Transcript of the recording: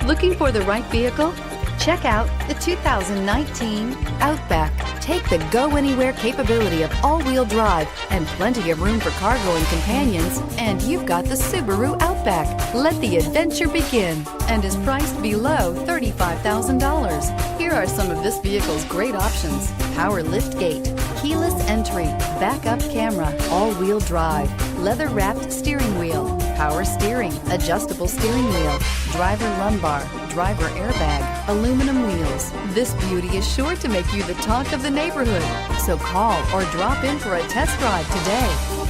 Looking for the right vehicle? Check out the 2019 Outback. Take the go-anywhere capability of all-wheel drive and plenty of room for cargo and companions, and you've got the Subaru Outback. Let the adventure begin, and is priced below $35,000. Here are some of this vehicle's great options: power lift gate, keyless entry, backup camera, all-wheel drive, leather-wrapped steering wheel, power steering, adjustable steering wheel, driver lumbar, driver airbag, aluminum wheels. This beauty is sure to make you the talk of the neighborhood. So call or drop in for a test drive today.